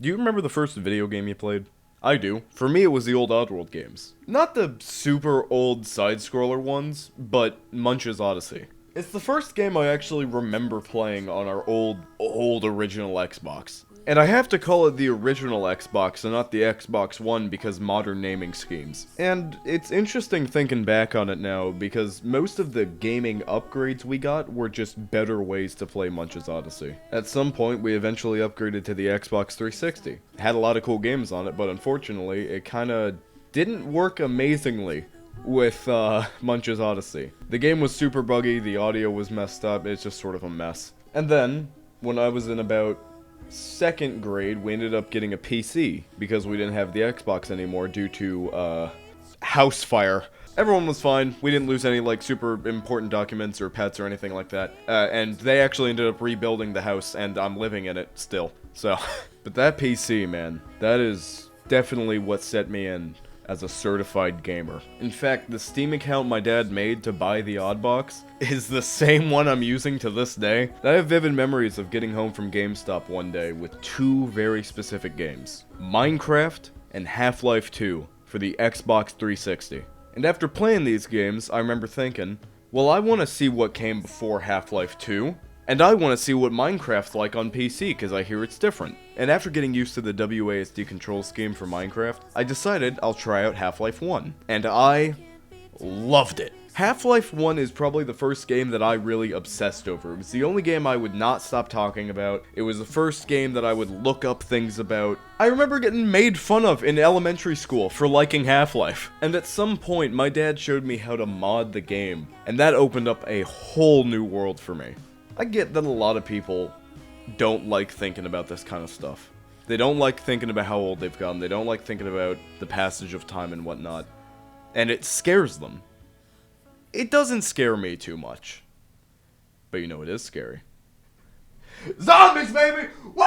Do you remember the first video game you played? I do. For me, it was the old Oddworld games. Not the super old side-scroller ones, but Munch's Odyssey. It's the first game I actually remember playing on our old original Xbox. And I have to call it the original Xbox and not the Xbox One because modern naming schemes. And it's interesting thinking back on it now because most of the gaming upgrades we got were just better ways to play Munch's Odyssey. At some point, we eventually upgraded to the Xbox 360. It had a lot of cool games on it, but unfortunately, it kinda didn't work amazingly with Munch's Odyssey. The game was super buggy, the audio was messed up, it's just sort of a mess. And then, when I was in about 2nd grade, we ended up getting a PC because we didn't have the Xbox anymore due to, house fire. Everyone was fine. We didn't lose any, like, super important documents or pets or anything like that. And they actually ended up rebuilding the house, and I'm living in it still. So, but that PC, man, that is definitely what set me in as a certified gamer. In fact, the Steam account my dad made to buy the Oddbox is the same one I'm using to this day. I have vivid memories of getting home from GameStop one day with 2 very specific games. Minecraft and Half-Life 2 for the Xbox 360. And after playing these games, I remember thinking, well, I want to see what came before Half-Life 2, and I want to see what Minecraft's like on PC, because I hear it's different. And after getting used to the WASD control scheme for Minecraft, I decided I'll try out Half-Life 1. And I loved it. Half-Life 1 is probably the first game that I really obsessed over. It was the only game I would not stop talking about. It was the first game that I would look up things about. I remember getting made fun of in elementary school for liking Half-Life. And at some point, my dad showed me how to mod the game. And that opened up a whole new world for me. I get that a lot of people don't like thinking about this kind of stuff. They don't like thinking about how old they've gotten. They don't like thinking about the passage of time and whatnot. And it scares them. It doesn't scare me too much. But you know it is scary. Zombies, baby! Woo!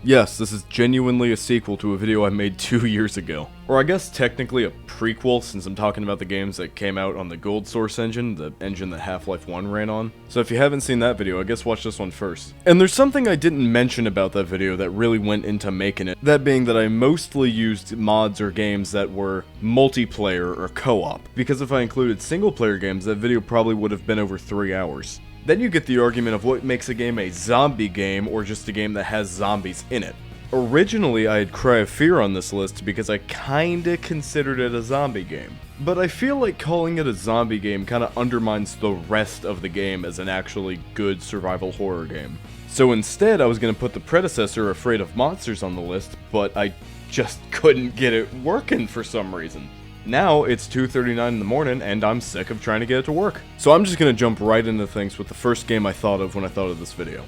Yes, this is genuinely a sequel to a video I made 2 years ago. Or I guess technically a prequel, since I'm talking about the games that came out on the GoldSrc engine, the engine that Half-Life 1 ran on. So if you haven't seen that video, I guess watch this one first. And there's something I didn't mention about that video that really went into making it. That being that I mostly used mods or games that were multiplayer or co-op. Because if I included single-player games, that video probably would have been over 3 hours. Then you get the argument of what makes a game a zombie game or just a game that has zombies in it. Originally, I had Cry of Fear on this list because I kinda considered it a zombie game. But I feel like calling it a zombie game kinda undermines the rest of the game as an actually good survival horror game. So instead, I was gonna put the predecessor Afraid of Monsters on the list, but I just couldn't get it working for some reason. Now, it's 2:39 in the morning, and I'm sick of trying to get it to work. So I'm just gonna jump right into things with the first game I thought of when I thought of this video.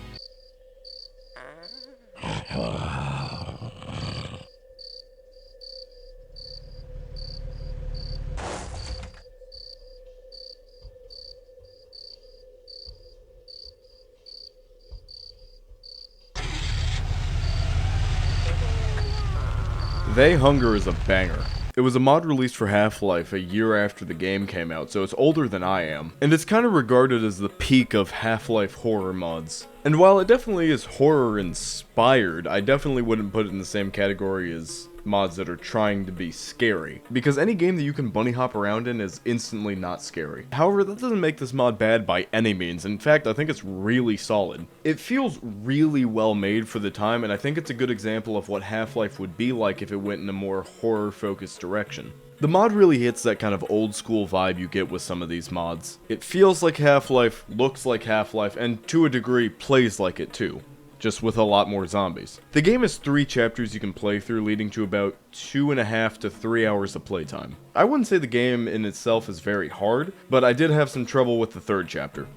They Hunger is a banger. It was a mod released for Half-Life a year after the game came out, so it's older than I am. And it's kind of regarded as the peak of Half-Life horror mods. And while it definitely is horror-inspired, I definitely wouldn't put it in the same category as mods that are trying to be scary. Because any game that you can bunny hop around in is instantly not scary. However, that doesn't make this mod bad by any means. In fact, I think it's really solid. It feels really well made for the time, and I think it's a good example of what Half-Life would be like if it went in a more horror-focused direction. The mod really hits that kind of old school vibe you get with some of these mods. It feels like Half-Life, looks like Half-Life, and to a degree plays like it too. Just with a lot more zombies. The game has 3 chapters you can play through, leading to about 2.5 to 3 hours of playtime. I wouldn't say the game in itself is very hard, but I did have some trouble with the 3rd chapter.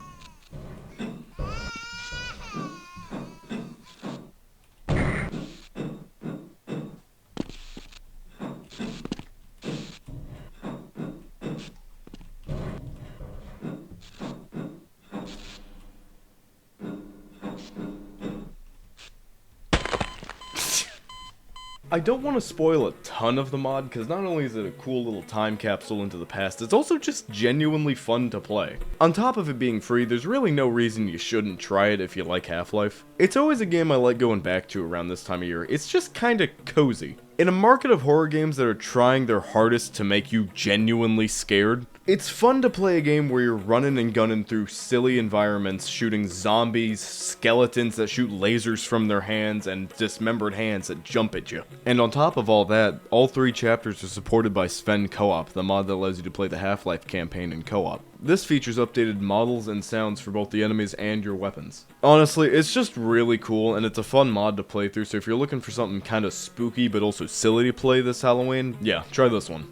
I don't want to spoil a ton of the mod, because not only is it a cool little time capsule into the past, it's also just genuinely fun to play. On top of it being free, there's really no reason you shouldn't try it if you like Half-Life. It's always a game I like going back to around this time of year. It's just kinda cozy. In a market of horror games that are trying their hardest to make you genuinely scared, it's fun to play a game where you're running and gunning through silly environments, shooting zombies, skeletons that shoot lasers from their hands, and dismembered hands that jump at you. And on top of all that, all 3 chapters are supported by Sven Co-op, the mod that allows you to play the Half-Life campaign in co-op. This features updated models and sounds for both the enemies and your weapons. Honestly, it's just really cool, and it's a fun mod to play through, so if you're looking for something kinda spooky but also silly to play this Halloween, yeah, try this one.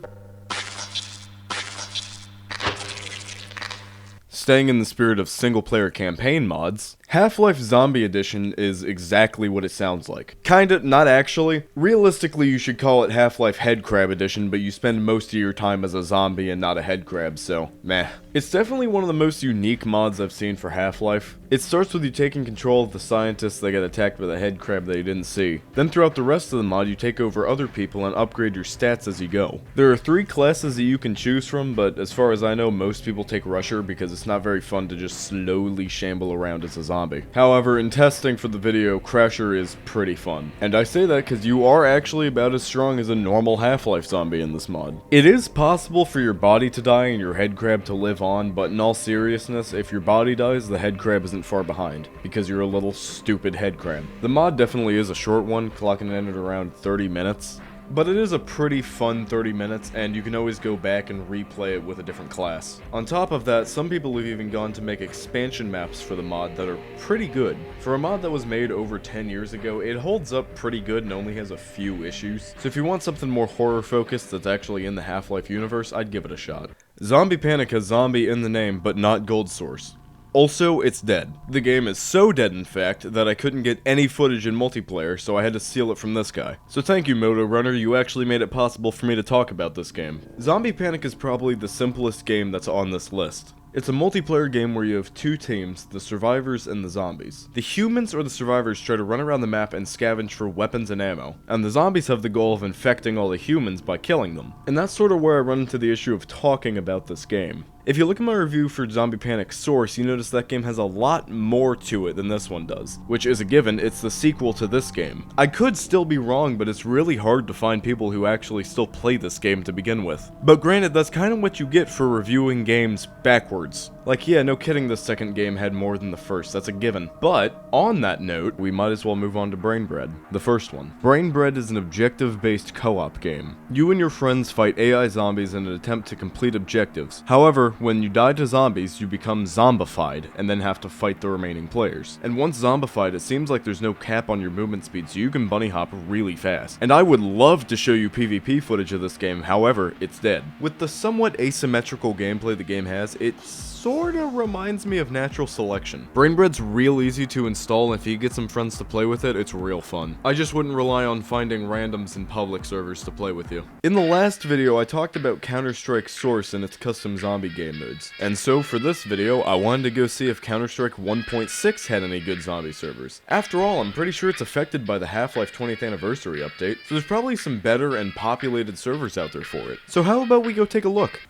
Staying in the spirit of single-player campaign mods, Half-Life Zombie Edition is exactly what it sounds like. Kinda, not actually. Realistically, you should call it Half-Life Headcrab Edition, but you spend most of your time as a zombie and not a headcrab, so meh. It's definitely one of the most unique mods I've seen for Half-Life. It starts with you taking control of the scientists that get attacked by the headcrab that you didn't see. Then throughout the rest of the mod, you take over other people and upgrade your stats as you go. There are 3 classes that you can choose from, but as far as I know, most people take Rusher because it's not very fun to just slowly shamble around as a zombie. However, in testing for the video, Crasher is pretty fun. And I say that because you are actually about as strong as a normal Half-Life zombie in this mod. It is possible for your body to die and your headcrab to live on, but in all seriousness, if your body dies, the headcrab isn't far behind, because you're a little stupid headcrab. The mod definitely is a short one, clocking in at around 30 minutes. But it is a pretty fun 30 minutes, and you can always go back and replay it with a different class. On top of that, some people have even gone to make expansion maps for the mod that are pretty good. For a mod that was made over 10 years ago, it holds up pretty good and only has a few issues. So if you want something more horror focused that's actually in the Half-Life universe, I'd give it a shot. Zombie Panic has zombie in the name, but not GoldSrc. Also, it's dead. The game is so dead, in fact, that I couldn't get any footage in multiplayer, so I had to steal it from this guy. So thank you, Moto Runner, you actually made it possible for me to talk about this game. Zombie Panic is probably the simplest game that's on this list. It's a multiplayer game where you have 2 teams, the survivors and the zombies. The humans or the survivors try to run around the map and scavenge for weapons and ammo, and the zombies have the goal of infecting all the humans by killing them. And that's sort of where I run into the issue of talking about this game. If you look at my review for Zombie Panic Source, you notice that game has a lot more to it than this one does, which is a given, it's the sequel to this game. I could still be wrong, but it's really hard to find people who actually still play this game to begin with. But granted, that's kind of what you get for reviewing games backwards. Like, yeah, no kidding, the second game had more than the first, that's a given. But, on that note, we might as well move on to Brainbread, the first one. Brainbread is an objective-based co-op game. You and your friends fight AI zombies in an attempt to complete objectives. However, when you die to zombies, you become zombified, and then have to fight the remaining players. And once zombified, it seems like there's no cap on your movement speed, so you can bunny hop really fast. And I would love to show you PvP footage of this game, however, it's dead. With the somewhat asymmetrical gameplay the game has, it's sorta reminds me of Natural Selection. Brainbread's real easy to install, and if you get some friends to play with it, it's real fun. I just wouldn't rely on finding randoms in public servers to play with you. In the last video, I talked about Counter-Strike Source and its custom zombie game modes. And so for this video, I wanted to go see if Counter-Strike 1.6 had any good zombie servers. After all, I'm pretty sure it's affected by the Half-Life 20th anniversary update, so there's probably some better and populated servers out there for it. So how about we go take a look?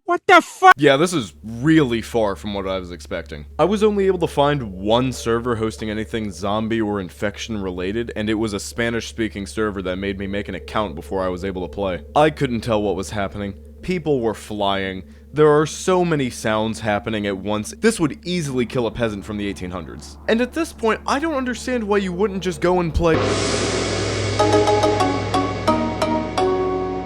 What the fuck? Yeah, this is really far from what I was expecting. I was only able to find one server hosting anything zombie or infection related, and it was a Spanish-speaking server that made me make an account before I was able to play. I couldn't tell what was happening. People were flying. There are so many sounds happening at once. This would easily kill a peasant from the 1800s. And at this point, I don't understand why you wouldn't just go and play.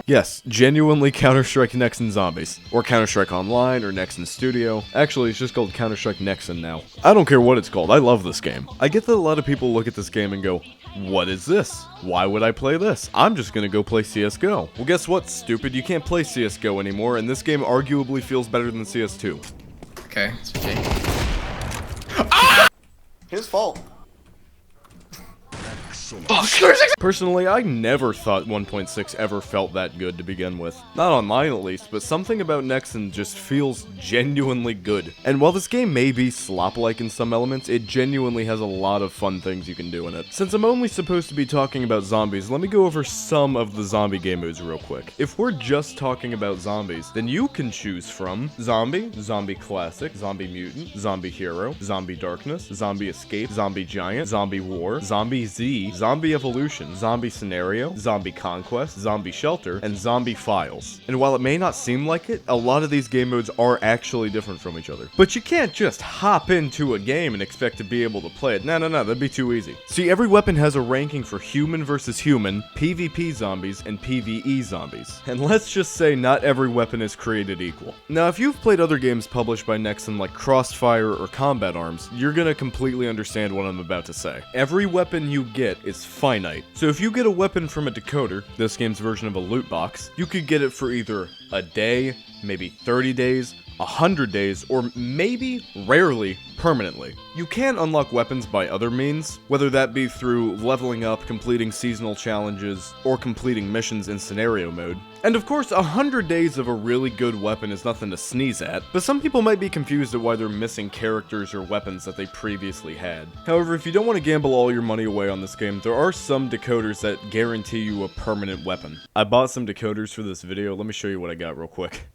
Yes, genuinely Counter-Strike Nexon Zombies. Or Counter-Strike Online, or Nexon Studio. Actually, it's just called Counter-Strike Nexon now. I don't care what it's called, I love this game. I get that a lot of people look at this game and go, what is this? Why would I play this? I'm just gonna go play CSGO. Well, guess what, stupid? You can't play CSGO anymore, and this game arguably feels better than CS2. Okay, it's okay. Ah! His fault. Personally, I never thought 1.6 ever felt that good to begin with. Not online at least, but something about Nexon just feels genuinely good. And while this game may be slop-like in some elements, it genuinely has a lot of fun things you can do in it. Since I'm only supposed to be talking about zombies, let me go over some of the zombie game modes real quick. If we're just talking about zombies, then you can choose from Zombie, Zombie Classic, Zombie Mutant, Zombie Hero, Zombie Darkness, Zombie Escape, Zombie Giant, Zombie War, Zombie Z, Zombie Evolution, Zombie Scenario, Zombie Conquest, Zombie Shelter, and Zombie Files. And while it may not seem like it, a lot of these game modes are actually different from each other. But you can't just hop into a game and expect to be able to play it. No, that'd be too easy. See, every weapon has a ranking for human versus human, PvP zombies, and PvE zombies. And let's just say not every weapon is created equal. Now, if you've played other games published by Nexon like Crossfire or Combat Arms, you're gonna completely understand what I'm about to say. Every weapon you get is finite. So if you get a weapon from a decoder, this game's version of a loot box, you could get it for either a day, maybe 30 days, 100 days, or maybe, rarely, permanently. You can unlock weapons by other means, whether that be through leveling up, completing seasonal challenges, or completing missions in scenario mode. And of course, 100 days of a really good weapon is nothing to sneeze at, but some people might be confused at why they're missing characters or weapons that they previously had. However, if you don't want to gamble all your money away on this game, there are some decoders that guarantee you a permanent weapon. I bought some decoders for this video. Let me show you what I got real quick.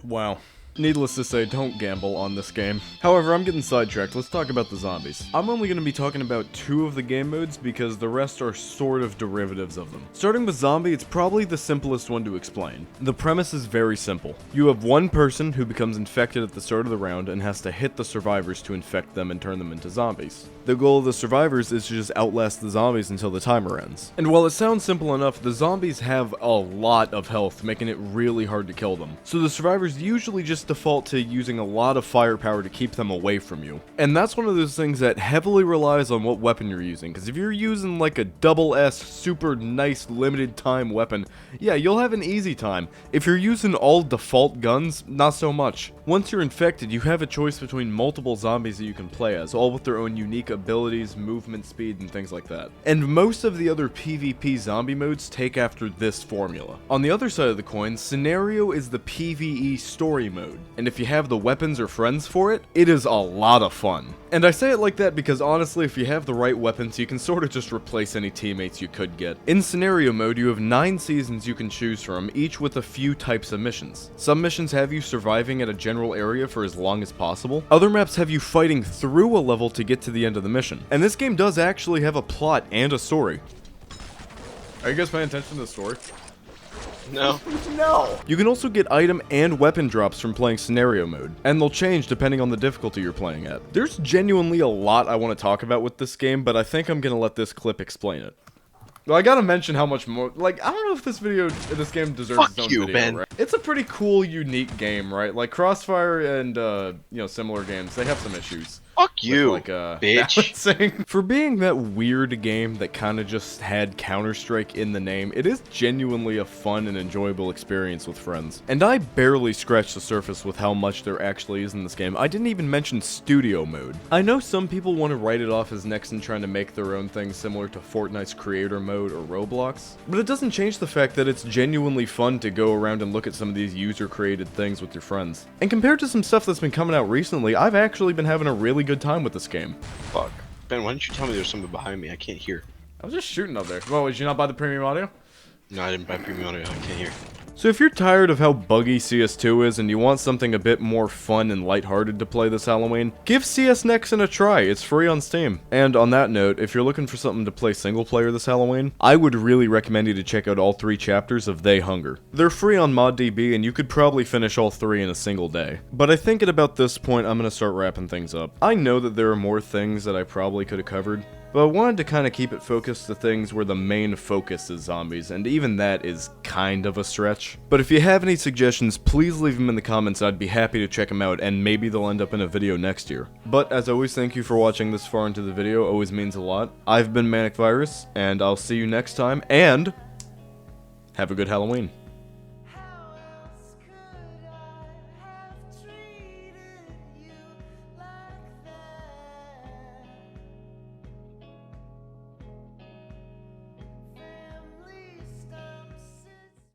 Wow. Needless to say, don't gamble on this game. However, I'm getting sidetracked. Let's talk about the zombies. I'm only going to be talking about 2 of the game modes because the rest are sort of derivatives of them. Starting with zombie, it's probably the simplest one to explain. The premise is very simple. You have one person who becomes infected at the start of the round and has to hit the survivors to infect them and turn them into zombies. The goal of the survivors is to just outlast the zombies until the timer ends. And while it sounds simple enough, the zombies have a lot of health, making it really hard to kill them. So the survivors usually just default to using a lot of firepower to keep them away from you. And that's one of those things that heavily relies on what weapon you're using, because if you're using like a double S super nice limited time weapon, yeah, you'll have an easy time. If you're using all default guns, not so much. Once you're infected, you have a choice between multiple zombies that you can play as, all with their own unique abilities, movement speed, and things like that. And most of the other PvP zombie modes take after this formula. On the other side of the coin, Scenario is the PvE story mode, and if you have the weapons or friends for it, it is a lot of fun. And I say it like that because honestly, if you have the right weapons, you can sort of just replace any teammates you could get. In Scenario mode, you have 9 seasons you can choose from, each with a few types of missions. Some missions have you surviving at a general area for as long as possible. Other maps have you fighting through a level to get to the end of the mission. And this game does actually have a plot and a story. Are you guys paying attention to the story? No. No! You can also get item and weapon drops from playing Scenario mode, and they'll change depending on the difficulty you're playing at. There's genuinely a lot I want to talk about with this game, but I think I'm gonna let this clip explain it. Well, I gotta mention how much more, like, I don't know if this game deserves its own video, man. right? It's a pretty cool, unique game, right? Like, Crossfire and, similar games, they have some issues. Fuck you, with, bitch. balancing. For being that weird game that kind of just had Counter-Strike in the name, it is genuinely a fun and enjoyable experience with friends. And I barely scratched the surface with how much there actually is in this game. I didn't even mention Studio Mode. I know some people want to write it off as Nexon trying to make their own thing similar to Fortnite's Creator Mode or Roblox, but it doesn't change the fact that it's genuinely fun to go around and look at some of these user-created things with your friends. And compared to some stuff that's been coming out recently, I've actually been having a really good time with this game. Fuck. Ben, why didn't you tell me there's something behind me? I can't hear. I was just shooting up there. Well, did you not buy the premium audio? No, I didn't buy premium audio. I can't hear. So if you're tired of how buggy CS2 is and you want something a bit more fun and lighthearted to play this Halloween, give CS Nexon a try. It's free on Steam. And on that note, if you're looking for something to play single player this Halloween, I would really recommend you to check out all 3 chapters of They Hunger. They're free on ModDB and you could probably finish all 3 in a single day. But I think at about this point, I'm gonna start wrapping things up. I know that there are more things that I probably could have covered, but I wanted to kind of keep it focused to things where the main focus is zombies, and even that is kind of a stretch. But if you have any suggestions, please leave them in the comments. I'd be happy to check them out, and maybe they'll end up in a video next year. But as always, thank you for watching this far into the video. Always means a lot. I've been Manic Virus, and I'll see you next time, and have a good Halloween.